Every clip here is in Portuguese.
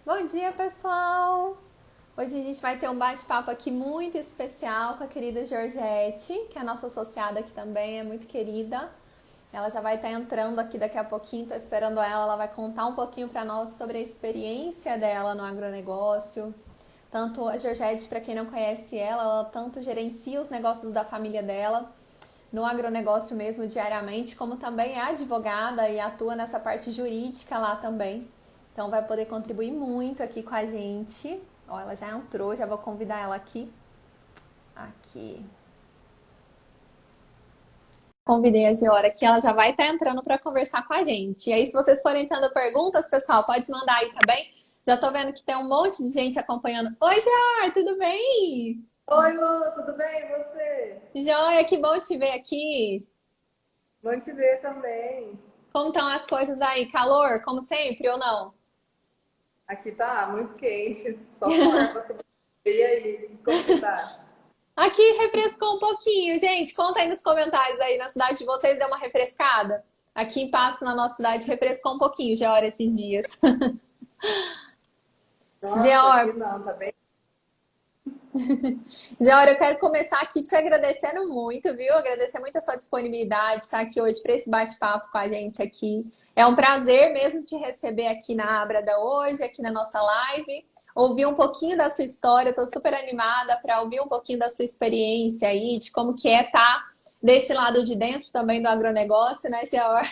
Bom dia, pessoal! Hoje a gente vai ter um bate-papo aqui muito especial com a querida Georgette, que é a nossa associada aqui também, é muito querida. Ela já vai estar entrando aqui daqui a pouquinho, tô esperando ela vai contar um pouquinho para nós sobre a experiência dela no agronegócio. Tanto a Georgette, para quem não conhece ela tanto gerencia os negócios da família dela no agronegócio mesmo diariamente, como também é advogada e atua nessa parte jurídica lá também. Então vai poder contribuir muito aqui com a gente. Ó, ela já entrou, já vou convidar ela aqui. Aqui. Convidei a Geora aqui, ela já vai estar entrando para conversar com a gente. E aí, se vocês forem tendo perguntas, pessoal, pode mandar aí também. Já tô vendo que tem um monte de gente acompanhando. Oi, Geor, tudo bem? Oi, Lô, tudo bem? E você? Joia, que bom te ver aqui. Bom te ver também. Como estão as coisas aí? Calor, como sempre, ou não? Aqui tá muito quente, só com ar pra sobreviver. E aí, como que tá? Aqui refrescou um pouquinho, gente. Conta aí nos comentários aí, na cidade de vocês deu uma refrescada? Aqui em Patos, na nossa cidade, refrescou um pouquinho, Geora, esses dias. Nossa, aqui Geora, não, tá bem? Geora, eu quero começar aqui te agradecendo muito, viu? Agradecer muito a sua disponibilidade de estar aqui hoje para esse bate-papo com a gente aqui. É um prazer mesmo te receber aqui na Abrada hoje, aqui na nossa live. Ouvir um pouquinho da sua história, estou super animada para ouvir um pouquinho da sua experiência aí, de como que é estar desse lado de dentro também do agronegócio, né, Geor?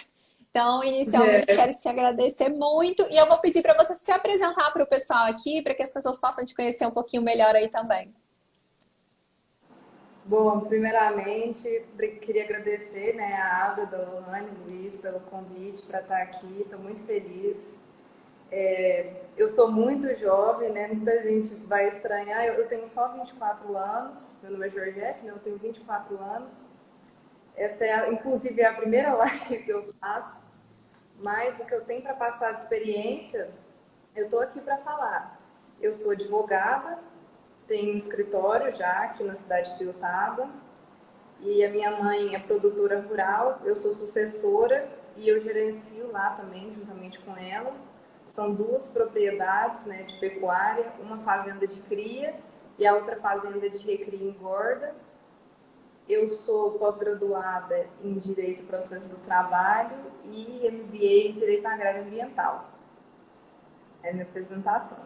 Então, inicialmente, É. quero te agradecer muito e eu vou pedir para você se apresentar para o pessoal aqui, para que as pessoas possam te conhecer um pouquinho melhor aí também. Bom, primeiramente, queria agradecer, né, a Abra, da Lohane e Luiz pelo convite para estar aqui. Estou muito feliz. Eu sou muito jovem, né? Muita gente vai estranhar. Eu tenho só 24 anos. Meu nome é Georgette, né? Eu tenho 24 anos. Essa é, inclusive, a primeira live que eu faço. Mas o que eu tenho para passar de experiência, eu estou aqui para falar. Eu sou advogada, tenho um escritório já aqui na cidade de Tuiutaba, e a minha mãe é produtora rural, eu sou sucessora e eu gerencio lá também, juntamente com ela. São duas propriedades, né, de pecuária, uma fazenda de cria e a outra fazenda de recria e engorda. Eu sou pós-graduada em Direito e Processo do Trabalho e MBA em Direito Agrário e Ambiental. É a minha apresentação.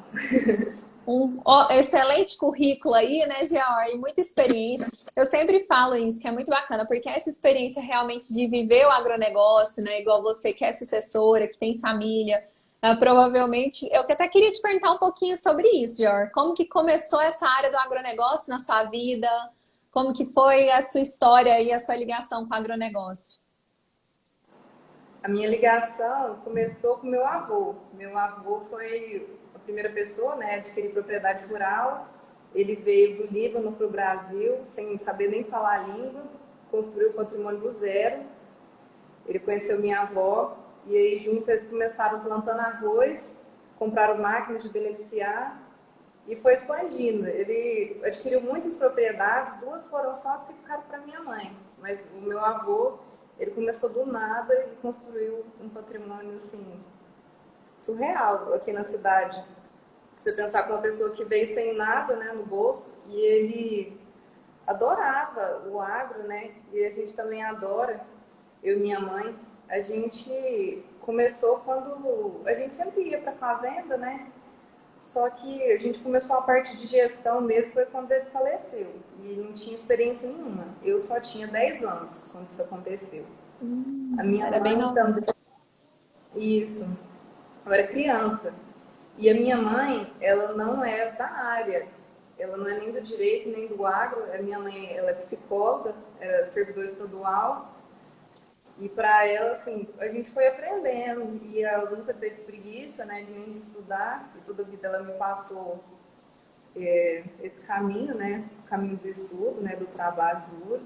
Excelente currículo aí, né, Geor? E muita experiência. Eu sempre falo isso, que é muito bacana, porque essa experiência realmente de viver o agronegócio, né, igual você que é sucessora, que tem família, provavelmente, eu até queria te perguntar um pouquinho sobre isso, Geor. Como que começou essa área do agronegócio na sua vida? Como que foi a sua história e a sua ligação com o agronegócio? A minha ligação começou com meu avô. Meu avô foi a primeira pessoa, né, a adquirir propriedade rural. Ele veio do Líbano para o Brasil, sem saber nem falar a língua, construiu o patrimônio do zero. Ele conheceu minha avó e aí juntos eles começaram plantando arroz, compraram máquinas de beneficiar e foi expandindo. Ele adquiriu muitas propriedades, duas foram só as que ficaram para minha mãe. Mas o meu avô, ele começou do nada e construiu um patrimônio assim surreal aqui na cidade. Você pensar com uma pessoa que veio sem nada, né, no bolso, e ele adorava o agro, né? E a gente também adora, eu e minha mãe. A gente começou quando a gente sempre ia para fazenda, né? Só que a gente começou a parte de gestão mesmo foi quando ele faleceu. E não tinha experiência nenhuma. Eu só tinha 10 anos quando isso aconteceu. A Você minha era bem mãe também. novinha. Isso. Eu era criança. E a minha mãe, ela não é da área. Ela não é nem do direito, nem do agro. A minha mãe, ela é psicóloga, era servidora estadual. E para ela, assim, a gente foi aprendendo. E ela nunca teve preguiça, né, nem de estudar. E toda a vida ela me passou esse caminho, né? O caminho do estudo, né? Do trabalho duro.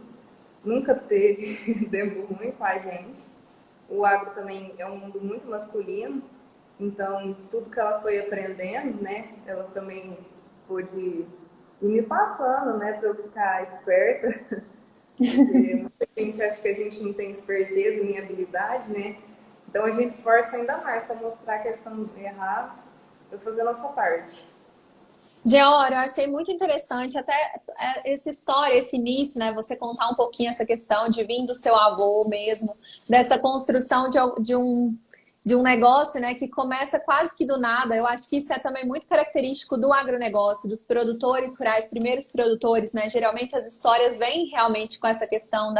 Nunca teve tempo ruim com a gente. O agro também é um mundo muito masculino, então tudo que ela foi aprendendo, né? Ela também pôde ir me passando, né? Para eu ficar esperta, porque muita gente acha que a gente não tem esperteza nem habilidade, né? Então a gente esforça ainda mais para mostrar que estamos errados. eu fazer a nossa parte. Geora, eu achei muito interessante até essa história, esse início, né? Você contar um pouquinho essa questão de vir do seu avô mesmo, dessa construção de um negócio, né? Que começa quase que do nada. Eu acho que isso é também muito característico do agronegócio, dos produtores rurais, primeiros produtores, né? Geralmente as histórias vêm realmente com essa questão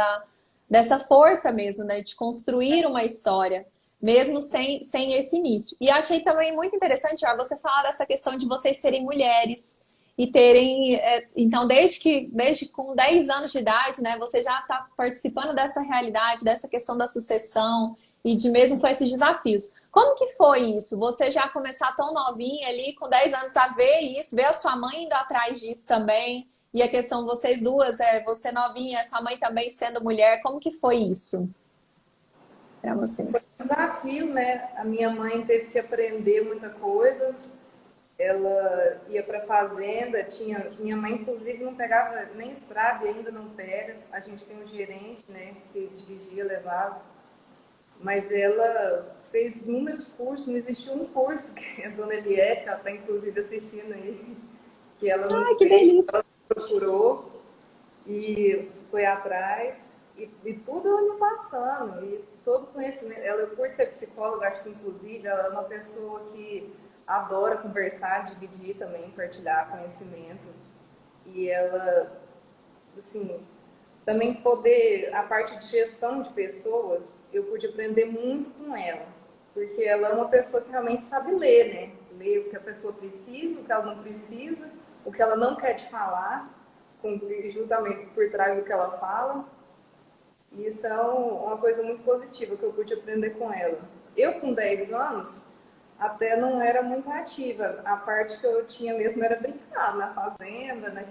dessa força mesmo, né? De construir uma história mesmo sem esse início. E achei também muito interessante, ó, você falar dessa questão de vocês serem mulheres e terem. Então, desde com 10 anos de idade, né, você já está participando dessa realidade, dessa questão da sucessão e de mesmo com esses desafios. Como que foi isso? Você já começar tão novinha ali, com 10 anos, a ver isso, ver a sua mãe indo atrás disso também, e a questão, vocês duas, você novinha, sua mãe também sendo mulher, como que foi isso para vocês? Desafio, né? A minha mãe teve que aprender muita coisa. Ela ia para fazenda, minha mãe inclusive não pegava nem estrada e ainda não pega. A gente tem um gerente, né, que dirigia, levava. Mas ela fez inúmeros cursos, não existiu um curso que a dona Eliette, ela está inclusive assistindo aí, que ela não Ai, que fez, delícia! ela procurou e foi atrás. E tudo ela me passando, e todo conhecimento. Ela, por ser psicóloga, acho que inclusive ela é uma pessoa que adora conversar, dividir também, partilhar conhecimento. E ela, assim, também poder, a parte de gestão de pessoas, eu pude aprender muito com ela, porque ela é uma pessoa que realmente sabe ler, né? Ler o que a pessoa precisa, o que ela não precisa, o que ela não quer te falar, justamente por trás do que ela fala. E isso é uma coisa muito positiva que eu pude aprender com ela. Eu, com 10 anos, até não era muito ativa. A parte que eu tinha mesmo era brincar na fazenda, né?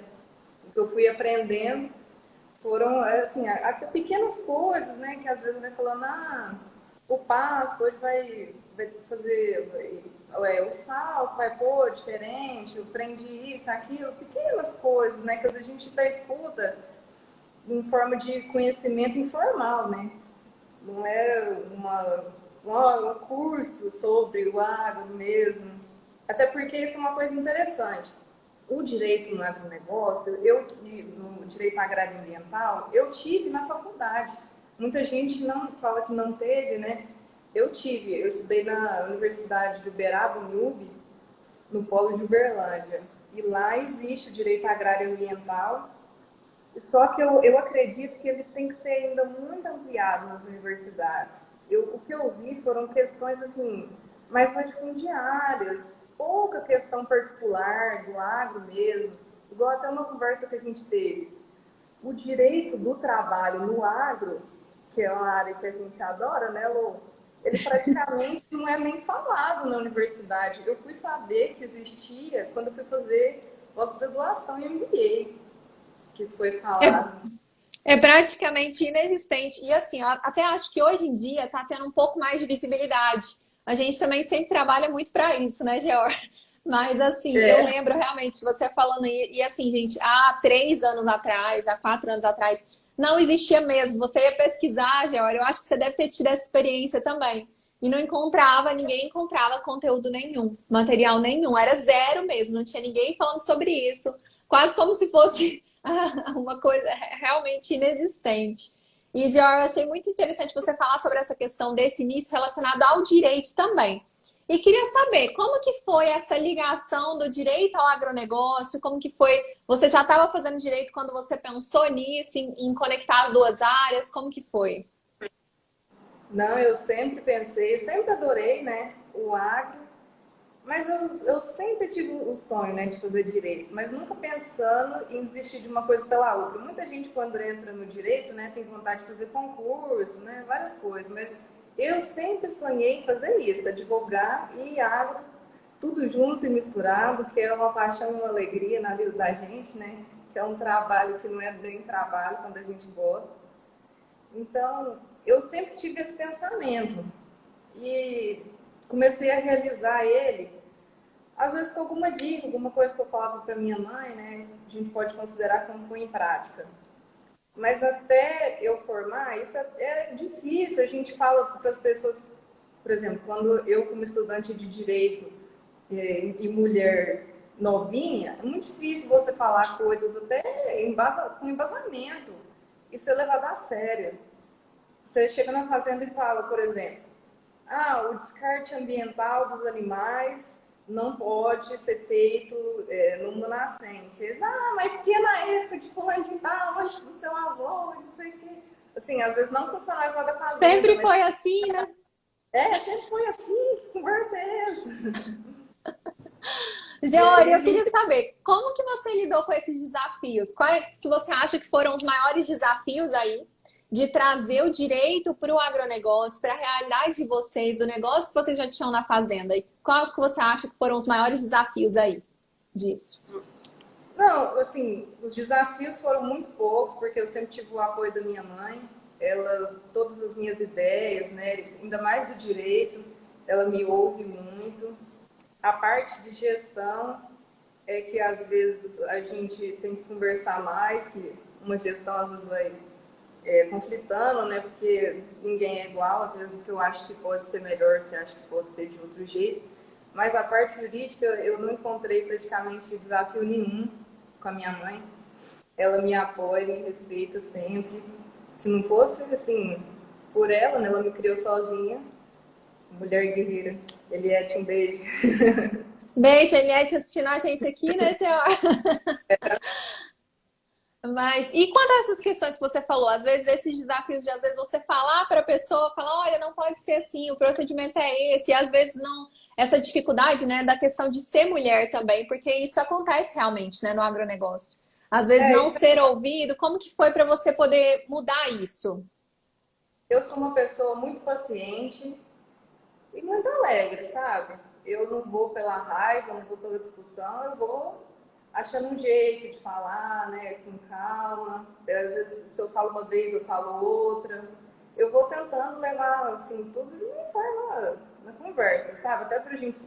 O que eu fui aprendendo foram, assim, pequenas coisas, né? Que às vezes vai falando, o pasto hoje vai fazer o sal, vai pôr diferente, eu prendi isso, aquilo, pequenas coisas, né? Que às vezes a gente até escuta em forma de conhecimento informal, né? Não é um curso sobre o agro mesmo. Até porque isso é uma coisa interessante. O direito no agronegócio, no direito agrário e ambiental, eu tive na faculdade. Muita gente não fala que não teve, né? Eu estudei na Universidade de Uberaba, UNIUB, no polo de Uberlândia. E lá existe o direito agrário e ambiental, só que eu acredito que ele tem que ser ainda muito ampliado nas universidades. O que eu vi foram questões assim, mais latifundiárias, pouca questão particular do agro mesmo. Igual até uma conversa que a gente teve. O direito do trabalho no agro, que é uma área que a gente adora, né, Lô? Ele praticamente não é nem falado na universidade. Eu fui saber que existia quando eu fui fazer pós-graduação em MBA, que isso foi É, falado. é praticamente inexistente. E assim, eu até acho que hoje em dia está tendo um pouco mais de visibilidade. A gente também sempre trabalha muito para isso, né, Geor? Mas assim, eu É, lembro realmente você falando e assim, gente, há 3 anos atrás, há 4 anos atrás, não existia mesmo. Você ia pesquisar, Geor, eu acho que você deve ter tido essa experiência também. E não encontrava, ninguém encontrava conteúdo nenhum, material nenhum. Era zero mesmo, não tinha ninguém falando sobre isso. Quase como se fosse uma coisa realmente inexistente. E, George, eu achei muito interessante você falar sobre essa questão desse início relacionado ao direito também. E queria saber como que foi essa ligação do direito ao agronegócio, como que foi, você já estava fazendo direito quando você pensou nisso, em conectar as duas áreas, como que foi? não, eu sempre pensei, sempre adorei, né, o agro, mas eu sempre tive o sonho, né, de fazer direito, mas nunca pensando em desistir de uma coisa pela outra. Muita gente, quando entra no direito, né, tem vontade de fazer concurso, né, várias coisas, mas eu sempre sonhei em fazer isso, advogar e agro, tudo junto e misturado, que é uma paixão e uma alegria na vida da gente, né, que é um trabalho que não é bem trabalho quando a gente gosta. Então, eu sempre tive esse pensamento e comecei a realizar ele, às vezes com alguma dica, alguma coisa que eu falava para minha mãe, né? A gente pode considerar como põe em prática. Mas até eu formar, isso é difícil. A gente fala para as pessoas, por exemplo, quando eu, como estudante de direito, e mulher novinha, é muito difícil você falar coisas até com embasamento e ser levado a sério. Você chega na fazenda e fala, por exemplo, o descarte ambiental dos animais não pode ser feito numa nascente. Eles, mas porque na época de fulano de tal, antes do seu avô, não sei o quê. Assim, às vezes não funcionários lá da fazenda. Sempre foi assim, né? Sempre foi assim, que conversa é essa? Geori, eu queria saber, como que você lidou com esses desafios? Quais que você acha que foram os maiores desafios aí de trazer o direito para o agronegócio, para a realidade de vocês, do negócio que vocês já tinham na fazenda? E qual que você acha que foram os maiores desafios aí disso? Não, assim, os desafios foram muito poucos, porque eu sempre tive o apoio da minha mãe. Ela, todas as minhas ideias, né, ainda mais do direito, ela me ouve muito. A parte de gestão é que às vezes a gente tem que conversar mais, que uma gestão às vezes vai conflitando, né? Porque ninguém é igual, às vezes o que eu acho que pode ser melhor, você acha que pode ser de outro jeito. Mas a parte jurídica eu não encontrei praticamente desafio nenhum com a minha mãe. Ela me apoia, me respeita sempre. Se não fosse assim, por ela, né? Ela me criou sozinha. Mulher guerreira. Eliette, um beijo. Beijo, Eliette, assistindo a gente aqui, né, Geori? Mas, e quanto a essas questões que você falou, às vezes esses desafios de às vezes você falar para a pessoa, falar, olha, não pode ser assim, o procedimento é esse, e às vezes não, essa dificuldade, né, da questão de ser mulher também, porque isso acontece realmente, né, no agronegócio. Às vezes não Isso. ser ouvido, como que foi para você poder mudar isso? Eu sou uma pessoa muito paciente e muito alegre, sabe? Eu não vou pela raiva, não vou pela discussão, eu vou achando um jeito de falar, né, com calma. Às vezes, se eu falo uma vez, eu falo outra. Eu vou tentando levar, assim, tudo de uma forma, na conversa, sabe? Até pra gente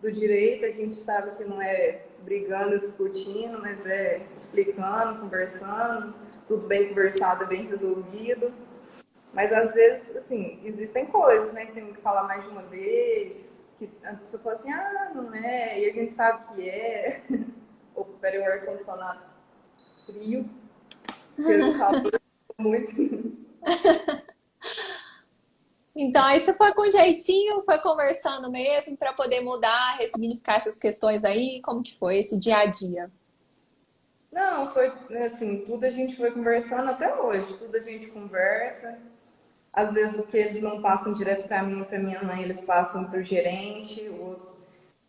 do direito, a gente sabe que não é brigando, discutindo, mas é explicando, conversando, tudo bem conversado, bem resolvido. Mas às vezes, assim, existem coisas, né, que tem que falar mais de uma vez, que a pessoa fala assim, não é, e a gente sabe que é. Ou peraí, o ar-condicionado frio, porque o calor muito. Então, aí você foi com jeitinho, foi conversando mesmo para poder mudar, ressignificar essas questões aí, como que foi esse dia a dia? Não, foi assim, tudo a gente foi conversando até hoje, tudo a gente conversa. Às vezes o que eles não passam direto para mim e para minha mãe, eles passam para o gerente. Eu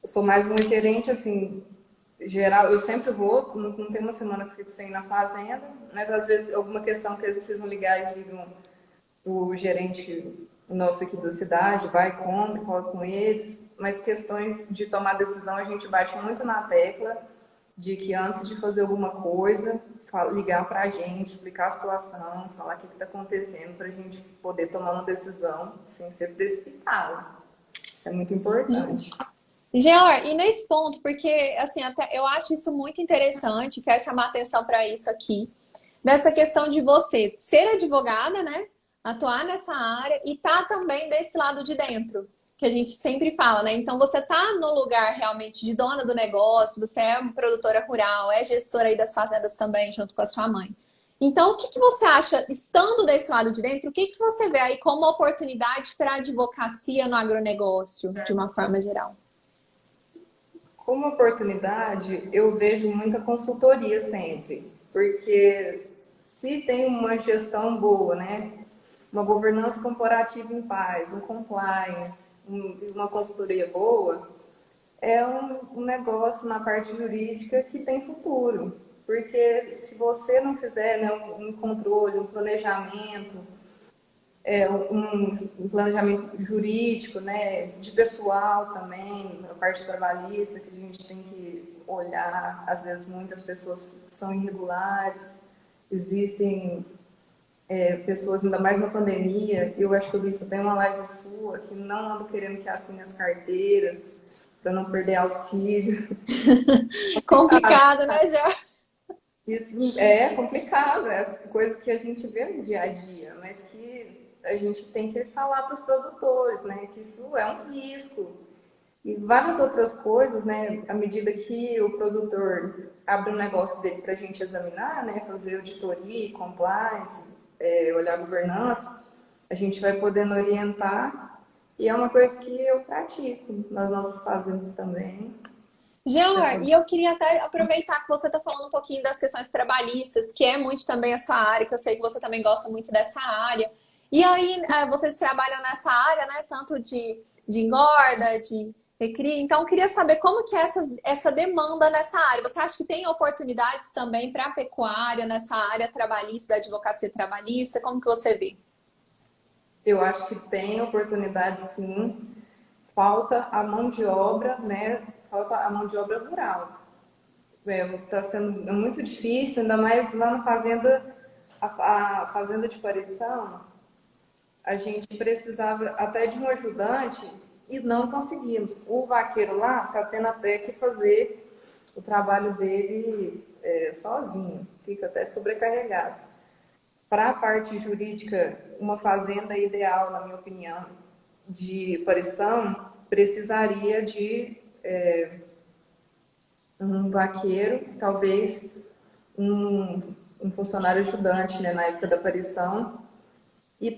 sou mais um gerente, assim, geral. Eu sempre vou, não tem uma semana que eu fico sem ir na fazenda, mas às vezes alguma questão que eles precisam ligar, eles ligam o gerente nosso aqui da cidade, vai, compra, fala com eles. Mas questões de tomar decisão, a gente bate muito na tecla de que antes de fazer alguma coisa, ligar para a gente, explicar a situação, falar o que está acontecendo, para a gente poder tomar uma decisão sem ser precipitada. Isso é muito importante. Geor, e nesse ponto, porque assim, até eu acho isso muito interessante, quero chamar atenção para isso aqui, dessa questão de você ser advogada, né? Atuar nessa área e tá também desse lado de dentro, que a gente sempre fala, né? Então você tá no lugar realmente de dona do negócio, você é uma produtora rural, é gestora aí das fazendas também, junto com a sua mãe. Então, o que que você acha, estando desse lado de dentro, o que que você vê aí como oportunidade para a advocacia no agronegócio, de uma forma geral? Como oportunidade, eu vejo muita consultoria sempre, porque se tem uma gestão boa, né? Uma governança corporativa em paz, um compliance, uma consultoria boa, é um negócio na parte jurídica que tem futuro. Porque se você não fizer, né, um controle, um planejamento, um planejamento jurídico, né, de pessoal também, a parte trabalhista, que a gente tem que olhar, às vezes muitas pessoas são irregulares, existem pessoas, ainda mais na pandemia, eu acho que eu vi isso até uma live sua, que não andam querendo que assine as carteiras, para não perder auxílio. Complicado, né, Jé? Isso é complicado, é coisa que a gente vê no dia a dia, mas que a gente tem que falar para os produtores, né? Que isso é um risco. E várias outras coisas, né? À medida que o produtor abre um negócio dele para a gente examinar, né? Fazer auditoria, compliance, olhar a governança, a gente vai podendo orientar. E é uma coisa que eu pratico nas nossas fazendas também. Jean, e eu queria até aproveitar que você está falando um pouquinho das questões trabalhistas, que é muito também a sua área, que eu sei que você também gosta muito dessa área. E aí, vocês trabalham nessa área, né? Tanto de engorda, de recria. Então, eu queria saber como que é essa demanda nessa área. Você acha que tem oportunidades também para a pecuária, nessa área trabalhista, da advocacia trabalhista? Como que você vê? Eu acho que tem oportunidade, sim. Falta a mão de obra, né? Falta a mão de obra rural. Está sendo muito difícil, ainda mais lá na fazenda, a fazenda de Parição, a gente precisava até de um ajudante e não conseguimos. O vaqueiro lá está tendo até que fazer o trabalho dele sozinho, fica até sobrecarregado. Para a parte jurídica, uma fazenda ideal, na minha opinião, de Parição, precisaria de um vaqueiro, talvez um funcionário ajudante, né, na época da aparição. E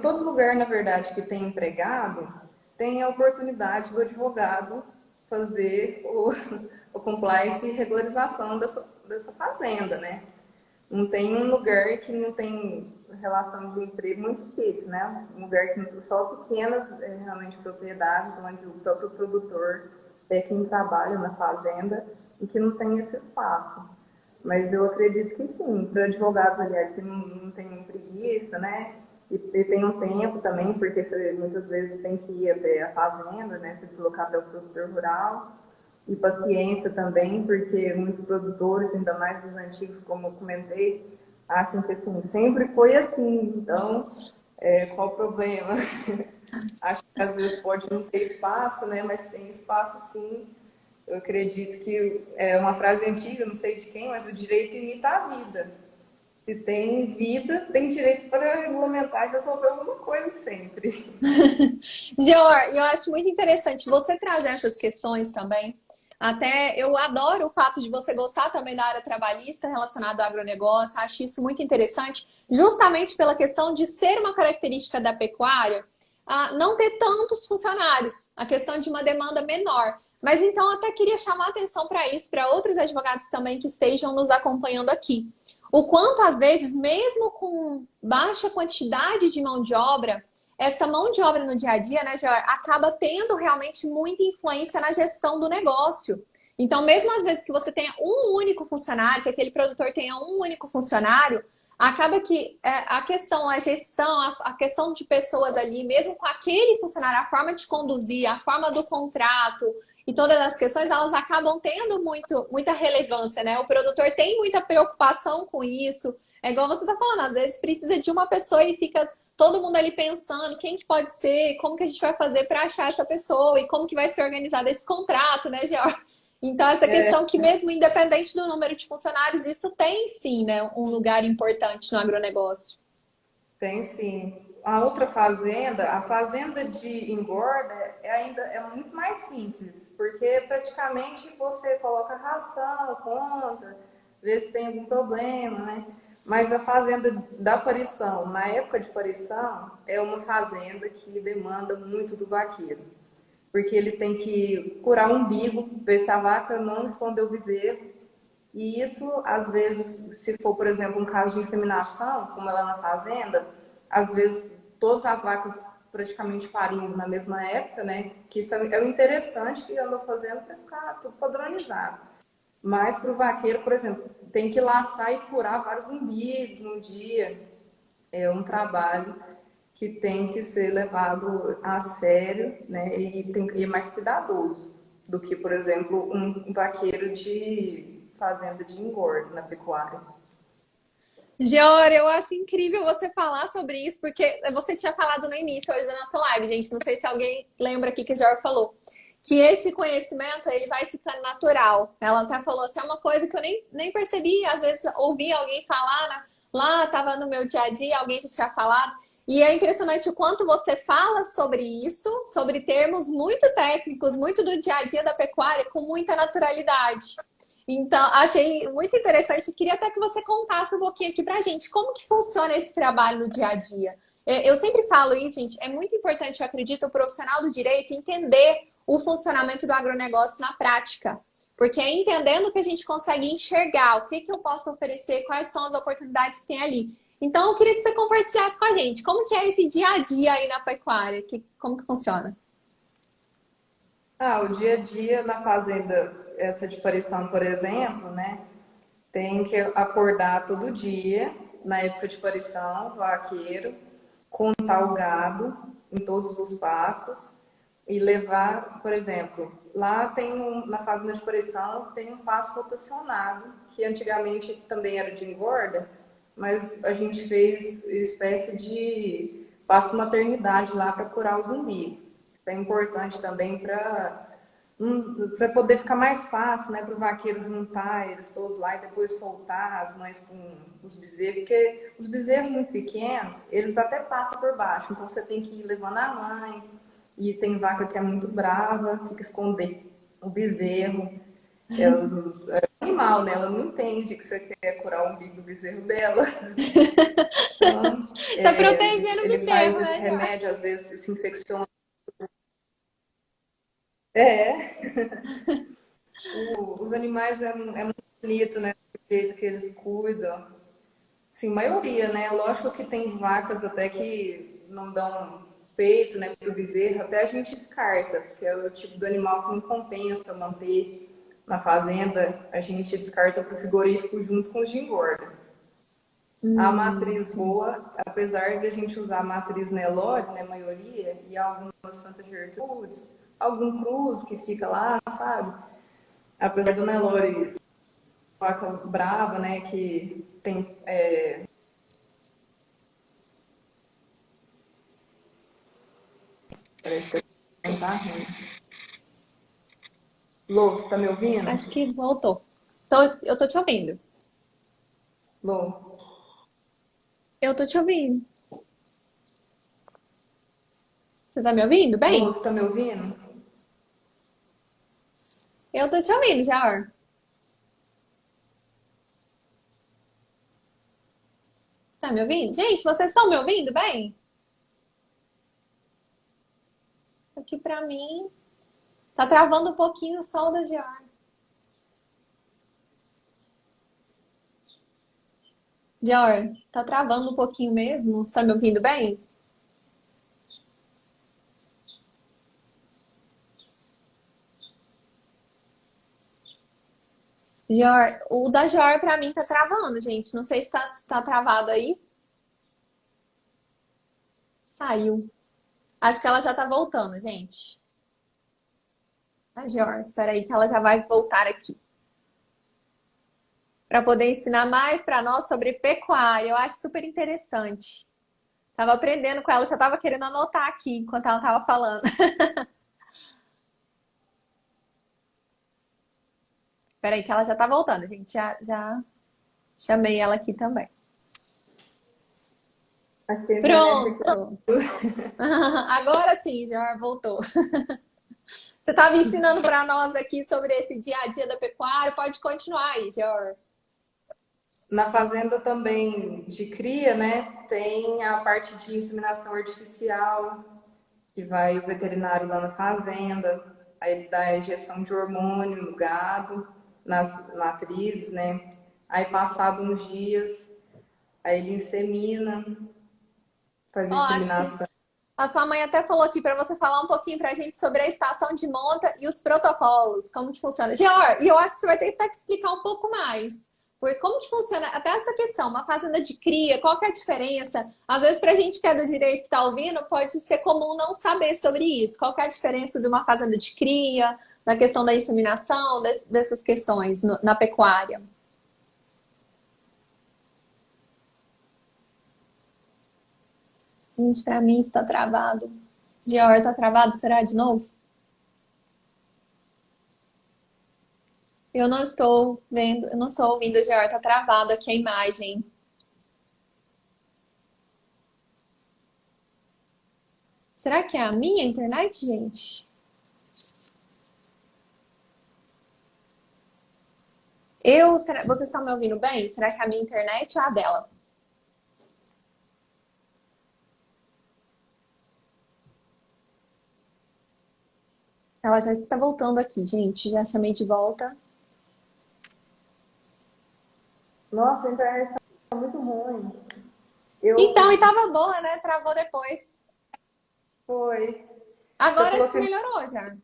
todo lugar, na verdade, que tem empregado, tem a oportunidade do advogado fazer o compliance e regularização dessa fazenda, né? Não tem um lugar que não tem relação de emprego muito difícil, né? Um lugar que só pequenas realmente propriedades, onde o próprio produtor é quem trabalha na fazenda e que não tem esse espaço. Mas eu acredito que sim, para advogados, aliás, que não tem preguiça, né? E tem um tempo também, porque você muitas vezes tem que ir até a fazenda, né? Se deslocar até o produtor rural. E paciência também, porque muitos produtores, ainda mais os antigos, como eu comentei, acham que assim, sempre foi assim. Então, qual o problema? Acho que às vezes pode não ter espaço, né? Mas tem espaço sim. Eu acredito que é uma frase antiga, não sei de quem, mas o direito imita a vida. Se tem vida, tem direito para regulamentar e resolver alguma coisa sempre. Geor, eu acho muito interessante você trazer essas questões também. Até eu adoro o fato de você gostar também da área trabalhista relacionada ao agronegócio. Acho isso muito interessante, justamente pela questão de ser uma característica da pecuária, não ter tantos funcionários, a questão de uma demanda menor. Mas então até queria chamar atenção para isso, para outros advogados também que estejam nos acompanhando aqui. O quanto, às vezes, mesmo com baixa quantidade de mão de obra, essa mão de obra no dia a dia, né, Geor, acaba tendo realmente muita influência na gestão do negócio. Então, mesmo às vezes que você tenha um único funcionário, que aquele produtor tenha um único funcionário, acaba que a questão, a gestão, a questão de pessoas ali, mesmo com aquele funcionário, a forma de conduzir, a forma do contrato e todas as questões, elas acabam tendo muita relevância, né? O produtor tem muita preocupação com isso. É igual você está falando, às vezes precisa de uma pessoa e fica todo mundo ali pensando quem que pode ser, como que a gente vai fazer para achar essa pessoa e como que vai ser organizado esse contrato, né, George? Então, essa questão que mesmo independente do número de funcionários, isso tem sim, né, um lugar importante no agronegócio. Tem sim. A outra fazenda, a fazenda de engorda, ainda é muito mais simples, porque praticamente você coloca ração, conta, vê se tem algum problema, né? Mas a fazenda da parição, na época de parição, é uma fazenda que demanda muito do vaqueiro, porque ele tem que curar o umbigo, ver se a vaca não escondeu o bezerro. E isso, às vezes, se for, por exemplo, um caso de inseminação, como é lá na fazenda, às vezes todas as vacas praticamente parindo na mesma época, né? Que isso é o interessante que eu ando fazendo para ficar tudo padronizado. Mas para o vaqueiro, por exemplo, tem que laçar e curar vários umbigos no dia. É um trabalho que tem que ser levado a sério, né? E tem que ir mais cuidadoso do que, por exemplo, um vaqueiro de fazenda de engorda na pecuária. Geora, eu acho incrível você falar sobre isso, porque você tinha falado no início hoje da nossa live, gente. Não sei se alguém lembra aqui que a Geora falou. Que esse conhecimento, ele vai ficando natural. Ela até falou assim, é uma coisa que eu nem percebi. Às vezes ouvi alguém falar, né? Lá estava no meu dia a dia, alguém já tinha falado. E é impressionante o quanto você fala sobre isso, sobre termos muito técnicos, muito do dia a dia da pecuária, com muita naturalidade. Então, achei muito interessante. Queria até que você contasse um pouquinho aqui pra gente como que funciona esse trabalho no dia a dia. Eu sempre falo isso, gente, é muito importante, eu acredito, o profissional do direito entender o funcionamento do agronegócio na prática. Porque é entendendo que a gente consegue enxergar o que que eu posso oferecer, quais são as oportunidades que tem ali. Então, eu queria que você compartilhasse com a gente como que é esse dia a dia aí na pecuária, como que funciona. O dia a dia na fazenda, essa de parição, por exemplo, né? Tem que acordar todo dia, na época de parição, vaqueiro, contar o gado em todos os pastos e levar, por exemplo, lá tem na fazenda de parição tem um pasto rotacionado, que antigamente também era de engorda, mas a gente fez espécie de pasto maternidade lá para curar os umbigos. Isso é importante também para poder ficar mais fácil, né, para o vaqueiro juntar eles todos lá e depois soltar as mães com os bezerros, porque os bezerros muito pequenos, eles até passam por baixo, então você tem que ir levando a mãe, e tem vaca que é muito brava, tem que esconder o bezerro. Ela é um animal, né? Ela não entende que você quer curar o umbigo do bezerro dela. Então, Tá protegendo o ele faz bezerro, esse né, Jor? remédio, às vezes se infecciona. É, os animais é muito bonito, né? O jeito que eles cuidam. Sim, maioria, né? Lógico que tem vacas até que não dão peito, né, pro bezerro, até a gente descarta, porque é o tipo do animal que não compensa manter na fazenda, a gente descarta pro frigorífico junto com os de engorda. A matriz Sim. boa, apesar de a gente usar a matriz Nelore, né, maioria, e algumas Santa Gertrudes, algum Cruz que fica lá, sabe? Apesar do Nelore vaca brava, né, que tem parece que tá ruim. Lô, você tá me ouvindo? Acho que voltou. Eu tô te ouvindo. Lô, Eu tô te ouvindo. Você tá me ouvindo Lô, bem? você tá me ouvindo? Eu tô te ouvindo, Jor. Tá me ouvindo? Gente, vocês estão me ouvindo bem? Aqui pra mim tá travando um pouquinho o som da Jor. Jor, tá travando um pouquinho mesmo? Você tá me ouvindo bem? Jor, o da Jor pra mim tá travando, gente. Não sei se tá travado aí. Saiu. Acho que ela já tá voltando, gente. A Jor, espera aí que ela já vai voltar aqui. Para poder ensinar mais para nós sobre pecuária. Eu acho super interessante. Tava aprendendo com ela, já tava querendo anotar aqui enquanto ela tava falando. Peraí, que ela já tá voltando, gente. Já chamei ela aqui também. Aqui a internet aqui tá... Pronto! Agora sim, já voltou. Você estava ensinando para nós aqui sobre esse dia a dia da pecuária. Pode continuar aí, Jor. Na fazenda também de cria, né? Tem a parte de inseminação artificial, que vai o veterinário lá na fazenda, aí ele dá a injeção de hormônio no gado, nas matrizes, né? Aí passado uns dias, aí ele insemina, faz Ó, acho que inseminação. a sua mãe até falou aqui para você falar um pouquinho para a gente sobre a estação de monta e os protocolos, como que funciona. Geor, e eu acho que você vai ter que explicar um pouco mais. Porque como que funciona até essa questão, uma fazenda de cria, qual que é a diferença? Às vezes, para a gente que é do direito que está ouvindo, pode ser comum não saber sobre isso. Qual que é a diferença de uma fazenda de cria, na questão da inseminação, dessas questões na pecuária? Gente, para mim está travado. Geor, está travado? Será de novo? Eu não estou vendo, eu não estou ouvindo o Geor, tá travado aqui a imagem. Será que é a minha internet, gente? Vocês estão me ouvindo bem? Será que é a minha internet ou a dela? Ela já está voltando aqui, gente. Já chamei de volta. Nossa, a internet tá muito ruim. Eu Então, e tava boa, né? Travou depois. foi. Você Agora falou acho que que melhorou já.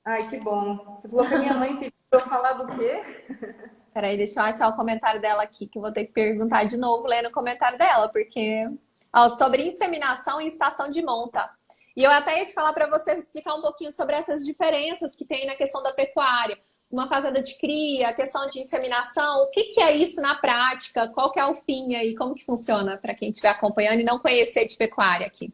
Ai, que bom. Você falou que a minha mãe pediu pra eu falar do quê? Peraí, deixa eu achar o comentário dela aqui, que eu vou ter que perguntar de novo, lendo o comentário dela, porque. Ó, sobre inseminação e estação de monta. E eu até ia te falar para você explicar um pouquinho sobre essas diferenças que tem na questão da pecuária. Uma fazenda de cria, a questão de inseminação, o que que é isso na prática? Qual que é o fim aí? Como que funciona para quem estiver acompanhando e não conhecer de pecuária aqui?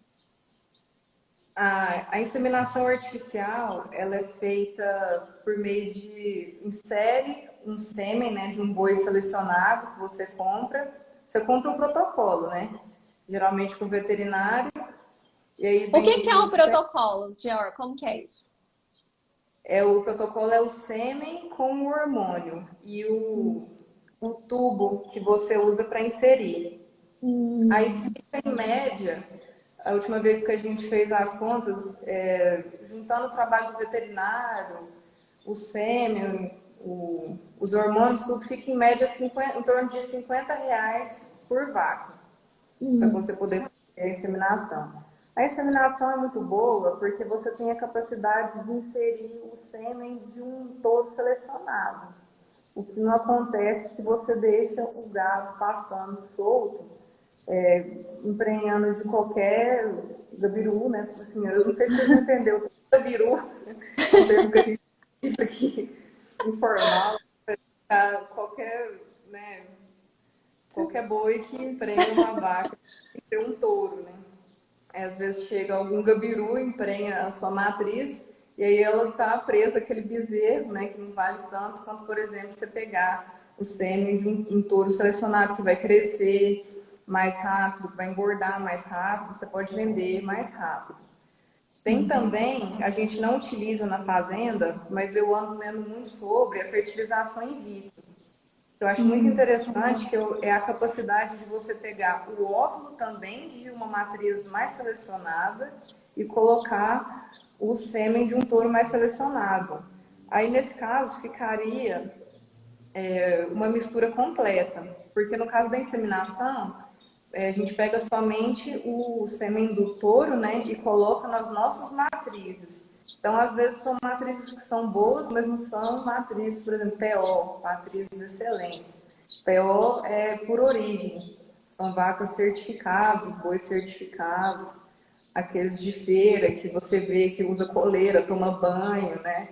A inseminação artificial, ela é feita por meio de insere um sêmen, né, de um boi selecionado que você compra. Você compra um protocolo, né? Geralmente com o veterinário. E aí O vem que que é o um protocolo, Geor? Como que é isso? o protocolo é o sêmen com o hormônio e o tubo que você usa para inserir. Aí Hum, fica em média, a última vez que a gente fez as contas, juntando o trabalho do veterinário, o sêmen, os hormônios, tudo fica em média 50, em torno de R$ 50 por vaca, para hum, você poder fazer a inseminação. A inseminação é muito boa porque você tem a capacidade de inserir o sêmen de um touro selecionado. O que não acontece se você deixa o gado pastando solto, emprenhando de qualquer gabiru, né? Assim, eu não sei se vocês vão entender o que é gabiru, é um termo que a gente diz aqui, informal, qualquer, né, qualquer boi que emprenha uma vaca tem que ter um touro, né? Aí, às vezes chega algum gabiru, emprenha a sua matriz, e aí ela está presa àquele bezerro, né, que não vale tanto quanto, por exemplo, você pegar o sêmen de um touro selecionado que vai crescer mais rápido, que vai engordar mais rápido, você pode vender mais rápido. Tem também, a gente não utiliza na fazenda, mas eu ando lendo muito sobre a fertilização in vitro. Eu acho muito hum. interessante que é a capacidade de você pegar o óvulo também de uma matriz mais selecionada e colocar o sêmen de um touro mais selecionado. Aí, nesse caso, ficaria uma mistura completa, porque no caso da inseminação, a gente pega somente o sêmen do touro, né, e coloca nas nossas matrizes. Então, às vezes, são matrizes que são boas, mas não são matrizes, por exemplo, PO, matrizes excelentes. PO é por origem, são vacas certificadas, bois certificados, aqueles de feira que você vê que usa coleira, toma banho, né?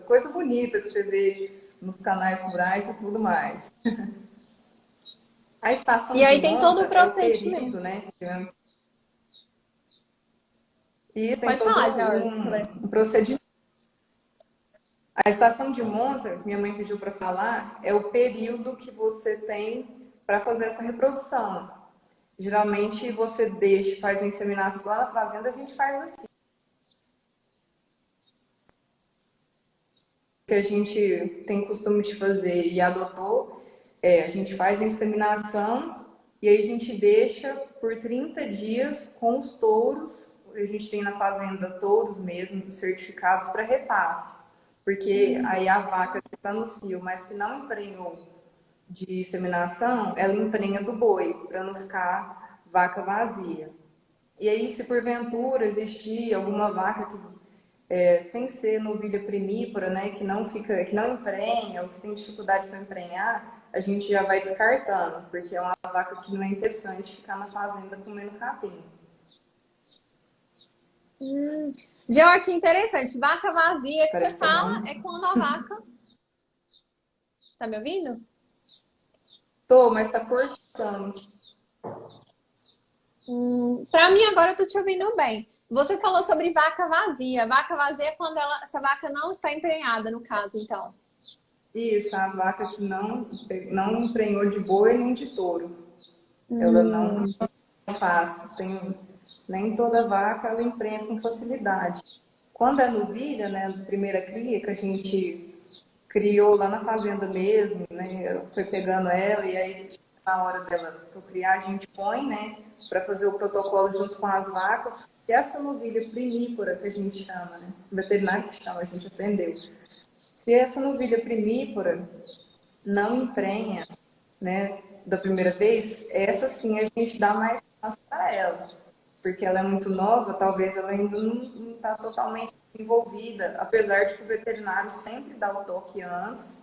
Coisa bonita que você vê nos canais rurais e tudo mais. A estação E de aí tem todo monta o é o período, procedimento. né? E isso tem Pode todo falar, Geor. um procedimento. A estação de monta, que minha mãe pediu para falar, é o período que você tem para fazer essa reprodução. Geralmente você deixa, faz a inseminação lá na fazenda, a gente faz assim. Que a gente tem costume de fazer e adotou, a gente faz a inseminação e aí a gente deixa por 30 dias com os touros. A gente tem na fazenda touros mesmo, certificados para repasse. Porque aí a vaca que está no cio, mas que não emprenhou de inseminação, ela emprenha do boi, para não ficar vaca vazia. E aí, se porventura existir alguma vaca que sem ser novilha primípara, né, que não fica, que não emprenha ou que tem dificuldade para emprenhar, a gente já vai descartando, porque é uma vaca que não é interessante ficar na fazenda comendo capim. Geor, que interessante. Vaca vazia que você Parece que tá fala bom. é quando a vaca. Tá me ouvindo? Tô, mas tá cortando. Pra mim, agora eu tô te ouvindo bem. Você falou sobre vaca vazia. Vaca vazia é quando essa vaca não está emprenhada, no caso, então. Isso, a vaca que não emprenhou de boi nem de touro. Ela não Hum, é fácil. Tem Nem toda vaca ela emprenha com facilidade. Quando é novilha, né, a primeira cria que a gente criou lá na fazenda mesmo, né, foi pegando ela e aí na hora dela procriar a gente põe, né, para fazer o protocolo junto com as vacas. E essa novilha primípora que a gente chama, né, o veterinário que chama, a gente aprendeu. Se essa novilha primípora não emprenha, né, da primeira vez, essa sim a gente dá mais chance para ela, porque ela é muito nova, talvez ela ainda não está totalmente desenvolvida, apesar de que o veterinário sempre dá o toque antes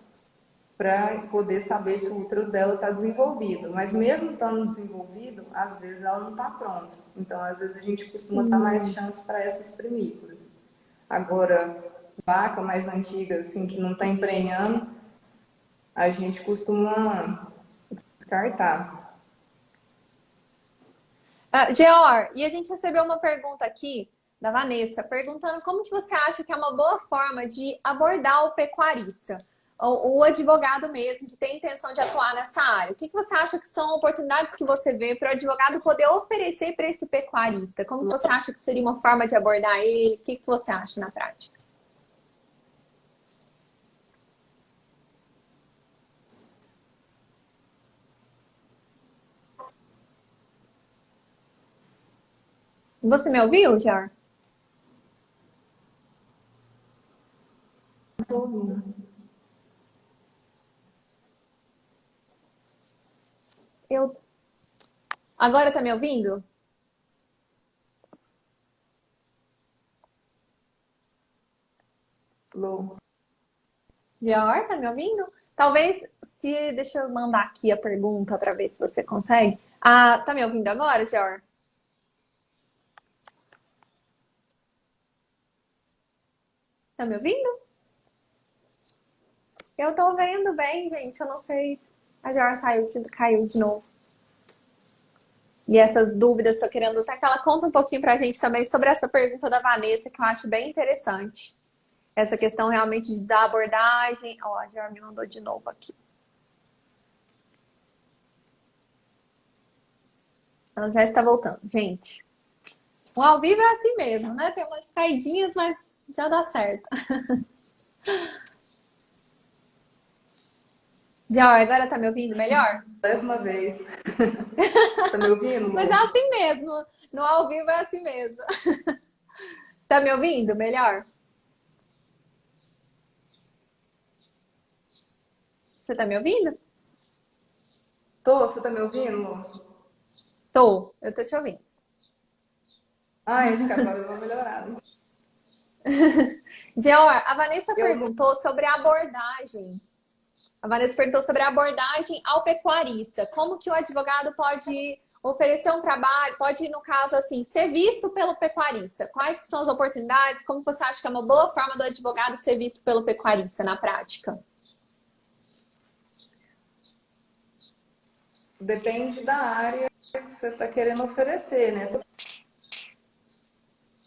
para poder saber se o útero dela está desenvolvido. Mas mesmo estando desenvolvido, às vezes ela não está pronta. Então, às vezes a gente costuma dar mais chance para essas primíparas. Agora, vaca mais antiga, assim, que não está emprenhando, a gente costuma descartar. Geor, e a gente recebeu uma pergunta aqui da Vanessa, perguntando como que você acha que é uma boa forma de abordar o pecuarista, o advogado mesmo, que tem intenção de atuar nessa área. O que você acha que são oportunidades que você vê para o advogado poder oferecer para esse pecuarista? Como que você acha que seria uma forma de abordar ele? O que você acha na prática? Você me ouviu, Geor? Estou ouvindo. Eu... Agora tá me ouvindo? Lou. Geor, tá me ouvindo? Talvez, se... Deixa eu mandar aqui a pergunta para ver se você consegue. Ah, tá me ouvindo agora, Geor? Tá me ouvindo? Eu tô vendo bem, gente. Eu não sei. A Geor caiu de novo. E essas dúvidas, tô querendo até que ela conta um pouquinho pra gente também sobre essa pergunta da Vanessa, que eu acho bem interessante. Essa questão realmente da abordagem. Ó, a Geor me mandou de novo aqui. Ela já está voltando. Gente, o ao vivo é assim mesmo, né? Tem umas caidinhas, mas já dá certo. Geor, agora tá me ouvindo melhor? 10ª vez. Tá me ouvindo, Mas Lou? é assim mesmo. No ao vivo é assim mesmo. Tá me ouvindo melhor? Você tá me ouvindo? Tô, você tá me ouvindo, Lou? Eu tô te ouvindo. Ai, acho que agora deu uma melhorada. Geor, a Vanessa Eu perguntou sobre a abordagem. A Vanessa perguntou sobre a abordagem ao pecuarista. Como que o advogado pode oferecer um trabalho, pode, no caso, assim, ser visto pelo pecuarista? Quais que são as oportunidades? Como você acha que é uma boa forma do advogado ser visto pelo pecuarista na prática? depende da área que você está querendo oferecer, né?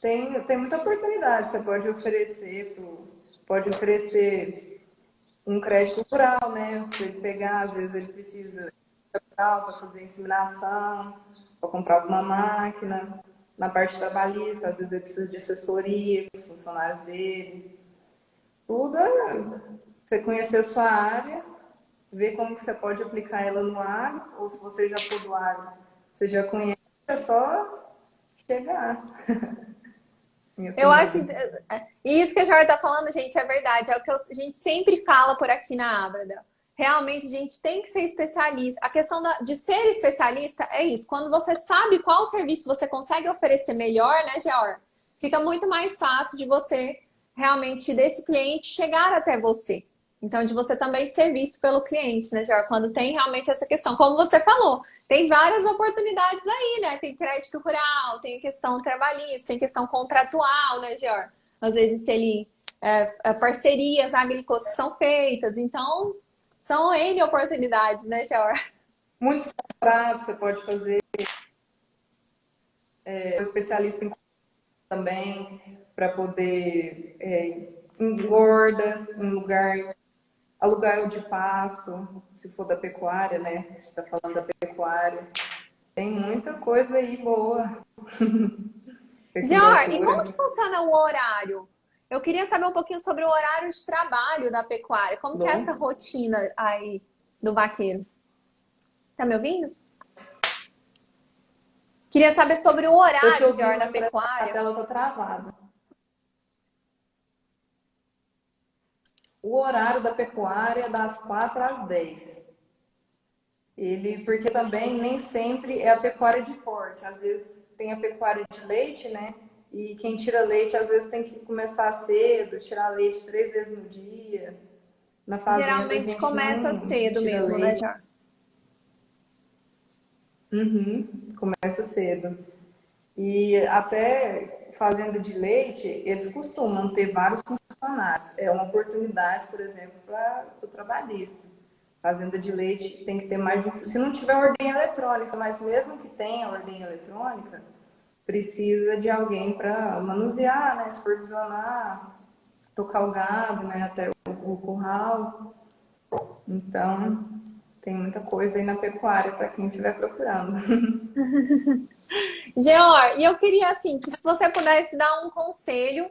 Tem muita oportunidade. Você pode oferecer um crédito rural, né? Para ele pegar, às vezes ele precisa de capital para fazer inseminação, para comprar alguma máquina. Na parte trabalhista, às vezes ele precisa de assessoria para os funcionários dele. Tudo é você conhecer a sua área, ver como que você pode aplicar ela no agro, ou se você já for do agro, você já conhece, é só chegar. Minha Eu acho. opinião. E isso que a Jorge tá falando, gente, é verdade. É o que a gente sempre fala por aqui na Ábrada. Realmente, a gente tem que ser especialista. A questão de ser especialista é isso. Quando você sabe qual serviço você consegue oferecer melhor, né, Geor? Fica muito mais fácil de você realmente, desse cliente, chegar até você. Então, de você também ser visto pelo cliente, né, Geor? Quando tem realmente essa questão. Como você falou, tem várias oportunidades aí, né? Tem crédito rural, tem questão trabalhista, tem questão contratual, né, Geor? Às vezes, se ele parcerias agrícolas que são feitas. Então, são N oportunidades, né, Geor? Muitos contratos você pode fazer, especialista em também, para poder engorda em lugar, aluguel de pasto, se for da pecuária, né? A gente está falando da pecuária. Tem muita coisa aí boa. Geor, e como Cobertura. que funciona o horário? Eu queria saber um pouquinho sobre o horário de trabalho da pecuária. Como que é essa Bom, rotina aí do vaqueiro? Tá me ouvindo? Queria saber sobre o tô te horário, ouvindo, Geor, da mas parece que a pecuária. tela tá travada. O horário da pecuária é das 4 às 10. Porque também nem sempre é a pecuária de corte. Às vezes tem a pecuária de leite, né? E quem tira leite às vezes tem que começar cedo, tirar leite 3 vezes no dia. Na fazenda a Geralmente gente começa não cedo tira mesmo, né, leite. Geor? Uhum, começa cedo. E até fazenda de leite, eles costumam ter vários funcionários. É uma oportunidade, por exemplo, para o trabalhista. Fazenda de leite tem que ter mais. Se não tiver ordem eletrônica, mas mesmo que tenha ordem eletrônica, precisa de alguém para manusear, né, supervisionar, tocar o gado, né, até o curral. Então, tem muita coisa aí na pecuária para quem estiver procurando. Geor, e eu queria assim que se você pudesse dar um conselho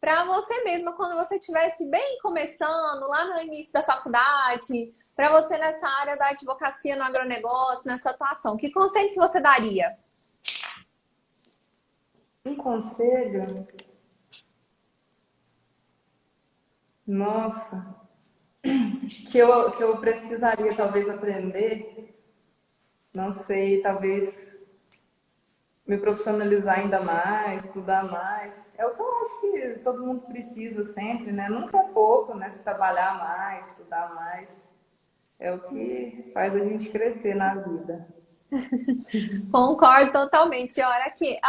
para você mesma quando você estivesse bem começando, lá no início da faculdade, para você nessa área da advocacia no agronegócio, nessa atuação, que conselho que você daria? Um conselho, nossa, que eu precisaria talvez aprender, não sei, talvez me profissionalizar ainda mais, estudar mais. É o que eu acho que todo mundo precisa sempre, né? Nunca é pouco, né? Se trabalhar mais, estudar mais. É o que faz a gente crescer na vida. Concordo totalmente. Olha aqui,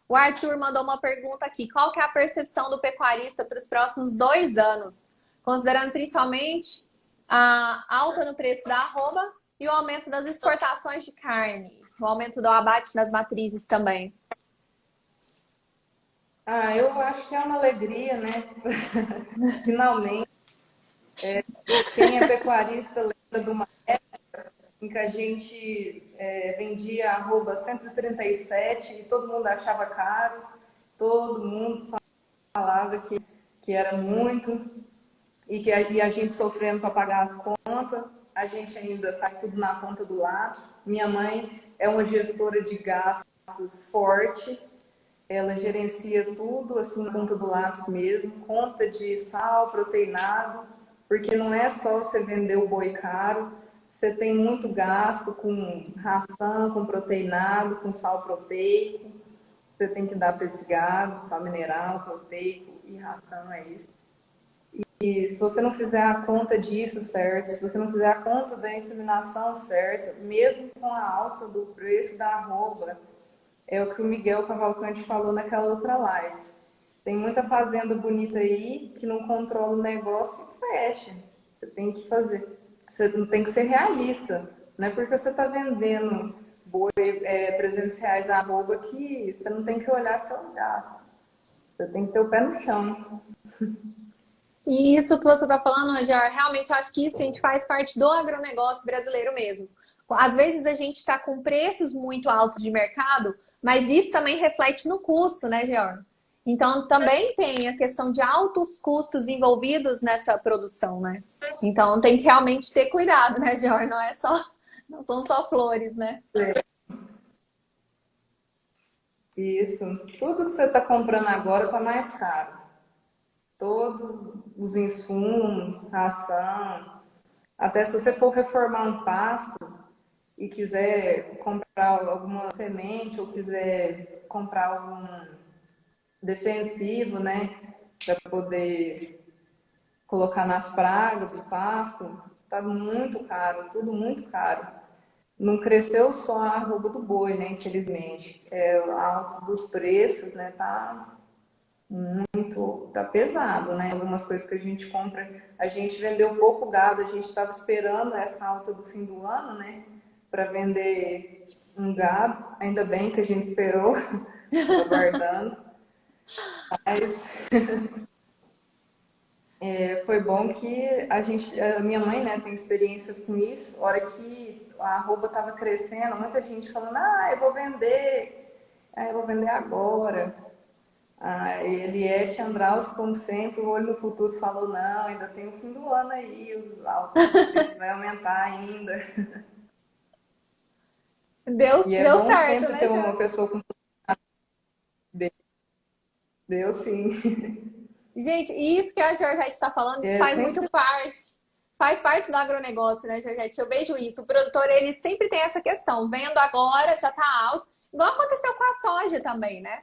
o Arthur mandou uma pergunta aqui. Qual que é a percepção do pecuarista para os próximos 2 anos, considerando principalmente a alta no preço da arroba e o aumento das exportações de carne, o aumento do abate das matrizes também? Ah, eu acho que é uma alegria, né? Finalmente, quem é pecuarista lembra de uma em que a gente vendia arroba 137 e todo mundo achava caro, todo mundo falava que era muito e a gente sofrendo para pagar as contas, a gente ainda faz tudo na ponta do lápis. Minha mãe é uma gestora de gastos forte, ela gerencia tudo assim na ponta do lápis mesmo, conta de sal, proteinado, porque não é só você vender o boi caro, você tem muito gasto com ração, com proteinado, com sal proteico, você tem que dar para esse gado, sal mineral, proteico e ração, é isso. E se você não fizer a conta disso certo, se você não fizer a conta da inseminação certa, mesmo com a alta do preço da arroba, é o que o Miguel Cavalcante falou naquela outra live. Tem muita fazenda bonita aí que não controla o negócio e fecha. Você tem que fazer. Você não tem que ser realista. Não é porque você está vendendo boi R$ 300 a arroba que você não tem que olhar seu gasto. Você tem que ter o pé no chão. E isso que você está falando, Rogério, realmente acho que isso a gente faz parte do agronegócio brasileiro mesmo. Às vezes a gente está com preços muito altos de mercado, mas isso também reflete no custo, né, Georg? Então também tem a questão de altos custos envolvidos nessa produção, né? Então tem que realmente ter cuidado, né, Georg? Não são só flores, né? Isso. Tudo que você está comprando agora está mais caro. Todos os insumos, ração. Até se você for reformar um pasto e quiser comprar alguma semente ou quiser comprar algum defensivo, né, para poder colocar nas pragas do pasto, tá muito caro, tudo muito caro. Não cresceu só a arroba do boi, né, infelizmente. A alta dos preços, né, tá pesado, né? Algumas coisas que a gente compra, a gente vendeu pouco gado, a gente estava esperando essa alta do fim do ano, né, para vender um gado. Ainda bem que a gente esperou, estava aguardando. Mas Foi bom que a minha mãe, né, tem experiência com isso. A hora que a arroba estava crescendo, muita gente falando, eu vou vender agora. A Eliette Andraus, como sempre, o olho no futuro falou, não, ainda tem o fim do ano aí, os altos, ver se vai aumentar ainda. Deu, E é deu bom certo, sempre né, ter uma Jor? pessoa com Deus, sim. Gente, isso que a Georgette está falando, isso É faz muito sempre parte. Faz parte do agronegócio, né, Georgette? Eu vejo isso. O produtor, ele sempre tem essa questão. Vendo agora, já está alto. Igual aconteceu com a soja também, né?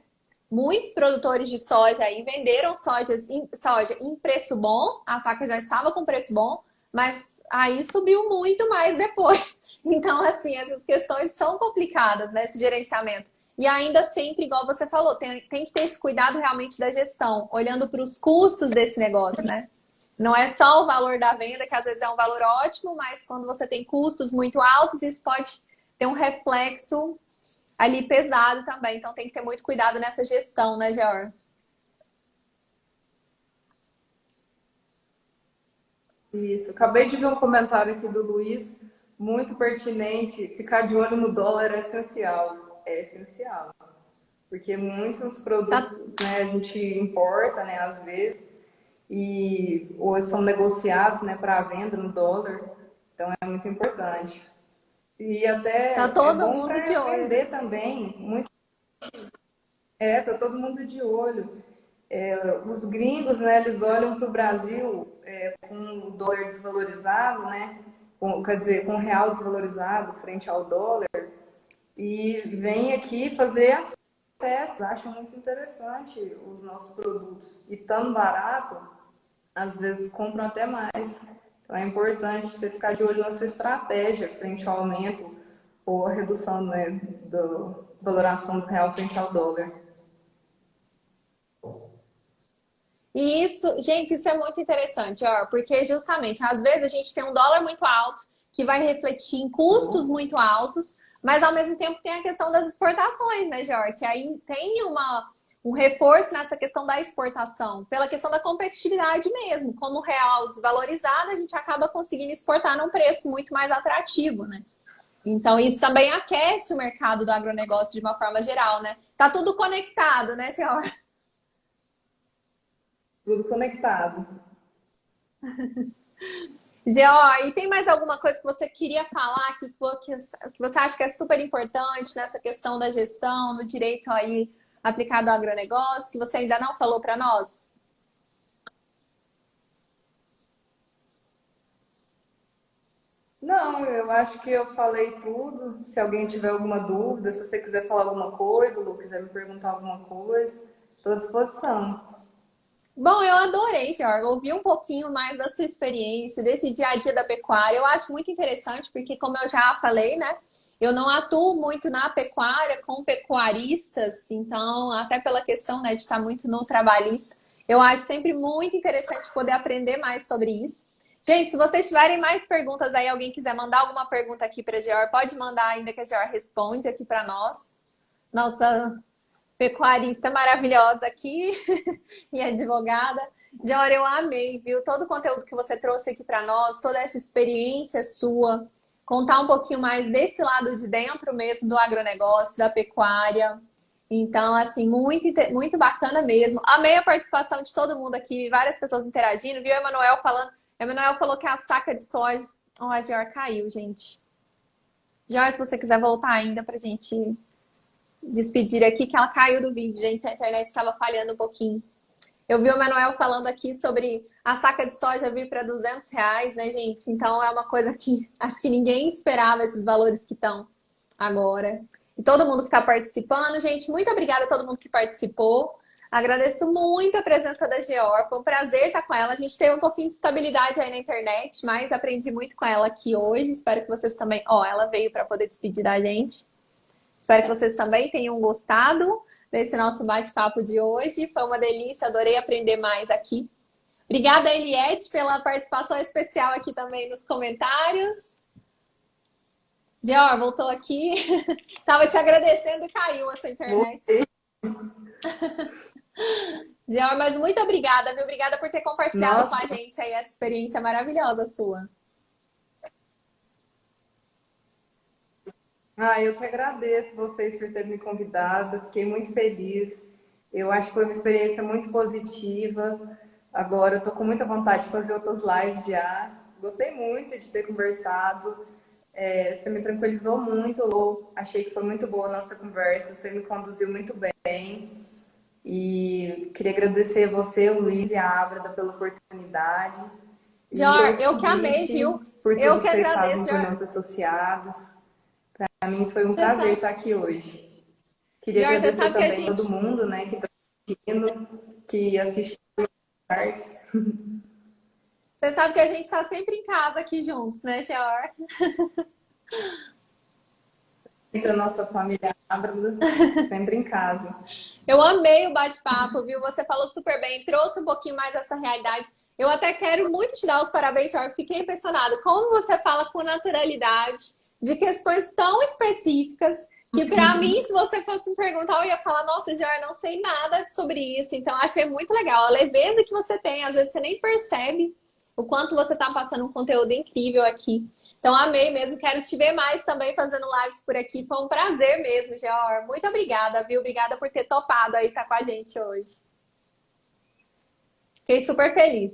Muitos produtores de soja aí venderam soja em preço bom. A saca já estava com preço bom, mas aí subiu muito mais depois. Então, assim, essas questões são complicadas, né? Esse gerenciamento. E ainda sempre, igual você falou, tem que ter esse cuidado realmente da gestão, olhando para os custos desse negócio, né? Não é só o valor da venda, que às vezes é um valor ótimo, mas quando você tem custos muito altos, isso pode ter um reflexo ali pesado também. Então tem que ter muito cuidado nessa gestão, né, Geor? isso. Acabei de ver um comentário aqui do Luiz, muito pertinente. Ficar de olho no dólar é essencial. É essencial. Porque muitos produtos, Tá, né, a gente importa, né, às vezes, e ou são negociados, né, para venda no dólar. Então é muito importante. E tá até é todo bom mundo de para olho, né? vender também. Tá todo mundo de olho. Os gringos, né, eles olham para o Brasil com o dólar desvalorizado, né? Quer dizer, com o real desvalorizado frente ao dólar, e vêm aqui fazer a festa, acham muito interessante os nossos produtos. E tão barato, às vezes compram até mais. Então é importante você ficar de olho na sua estratégia frente ao aumento ou a redução, né, da valoração do real frente ao dólar. E isso, gente, isso é muito interessante, ó, porque justamente às vezes a gente tem um dólar muito alto que vai refletir em custos muito altos, mas ao mesmo tempo tem a questão das exportações, né, Jor? Que aí tem um reforço nessa questão da exportação, pela questão da competitividade mesmo. Como o real desvalorizado, a gente acaba conseguindo exportar num preço muito mais atrativo, né? Então, isso também aquece o mercado do agronegócio de uma forma geral, né? Tá tudo conectado, né, Jor? Tudo conectado. Geo, e tem mais alguma coisa que você queria falar que você acha que é super importante nessa questão da gestão, no direito aí aplicado ao agronegócio, que você ainda não falou para nós? Não, eu acho que eu falei tudo. Se alguém tiver alguma dúvida, se você quiser falar alguma coisa, Lu, quiser me perguntar alguma coisa, estou à disposição. Bom, eu adorei, Jorge, ouvir um pouquinho mais da sua experiência, desse dia a dia da pecuária. Eu acho muito interessante, porque, como eu já falei, né, eu não atuo muito na pecuária com pecuaristas, então, até pela questão, né, de estar muito no trabalhista, eu acho sempre muito interessante poder aprender mais sobre isso. Gente, se vocês tiverem mais perguntas aí, alguém quiser mandar alguma pergunta aqui para a Geor, pode mandar ainda que a Geor responde aqui para nós. Nossa pecuarista maravilhosa aqui e advogada. Diora, eu amei, viu? Todo o conteúdo que você trouxe aqui para nós, toda essa experiência sua, contar um pouquinho mais desse lado de dentro mesmo do agronegócio, da pecuária. Então, assim, muito bacana mesmo. Amei a participação de todo mundo aqui, várias pessoas interagindo, viu? Emanuel falando. Emanuel falou que a saca de soja. Ó, a Dior caiu, gente. Dior, se você quiser voltar ainda pra gente despedir aqui, que ela caiu do vídeo, gente. A internet estava falhando um pouquinho. Eu vi o Manuel falando aqui sobre a saca de soja vir para R$ 200, né, gente? Então é uma coisa que acho que ninguém esperava esses valores que estão agora. E todo mundo que está participando, gente, muito obrigada a todo mundo que participou. Agradeço muito a presença da Geor. Foi um prazer estar com ela. A gente teve um pouquinho de estabilidade aí na internet, mas aprendi muito com ela aqui hoje. Espero que vocês também. Ó, ela veio para poder despedir da gente. Espero que vocês também tenham gostado desse nosso bate-papo de hoje. Foi uma delícia, adorei aprender mais aqui. Obrigada, Eliette, pela participação especial aqui também nos comentários. Dior, voltou aqui. Tava te agradecendo e caiu essa internet. Voltei. Geor, mas muito obrigada, viu? Obrigada por ter compartilhado com a Nossa, gente aí essa experiência maravilhosa sua. eu que agradeço vocês por terem me convidado, fiquei muito feliz. Eu acho que foi uma experiência muito positiva. Agora estou com muita vontade de fazer outras lives já. Gostei muito de ter conversado. Você me tranquilizou muito, Lô. Achei que foi muito boa a nossa conversa. Você me conduziu muito bem. E queria agradecer a você, o Luiz e a Ábrada pela oportunidade. E Jor, pelo eu que amei, convite, viu? por Eu tudo que que vocês agradeço, fazem por Jor. nossos associados. Para mim foi um Você prazer sabe, estar aqui hoje. Queria Jor, você agradecer sabe que a também a todo gente. mundo, né, que está assistindo, que assistiu a parte. Você sabe que a gente tá sempre em casa aqui juntos, né, Jor? Sempre a nossa família Ábrada, sempre em casa. Eu amei o bate-papo, viu? Você falou super bem, trouxe um pouquinho mais essa realidade. Eu até quero muito te dar os parabéns, Jor. Fiquei impressionado. Como você fala com naturalidade de questões tão específicas que, para mim, se você fosse me perguntar, eu ia falar: Nossa, Jor, não sei nada sobre isso. Então, achei muito legal. A leveza que você tem, às vezes você nem percebe o quanto você está passando um conteúdo incrível aqui. Então, amei mesmo. Quero te ver mais também fazendo lives por aqui. Foi um prazer mesmo, Geor. Muito obrigada, viu? Obrigada por ter topado aí estar com a gente hoje. Fiquei super feliz.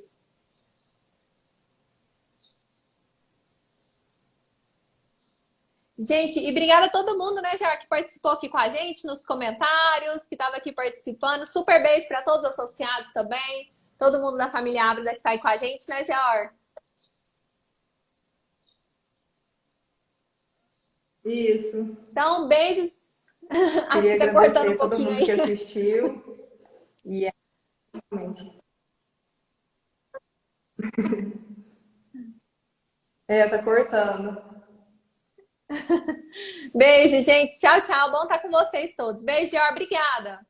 Gente, e obrigada a todo mundo, né, Geor, que participou aqui com a gente nos comentários, que estava aqui participando. Super beijo para todos os associados também. Todo mundo da família Ábrida que está aí com a gente, né, Geor? Isso. Então, beijos. Acho Queria que tá cortando agradecer um a todo pouquinho mundo que aí. assistiu. E realmente. Tá cortando. Beijo, gente. Tchau, tchau. Bom estar com vocês todos. Beijo, Geor. Obrigada.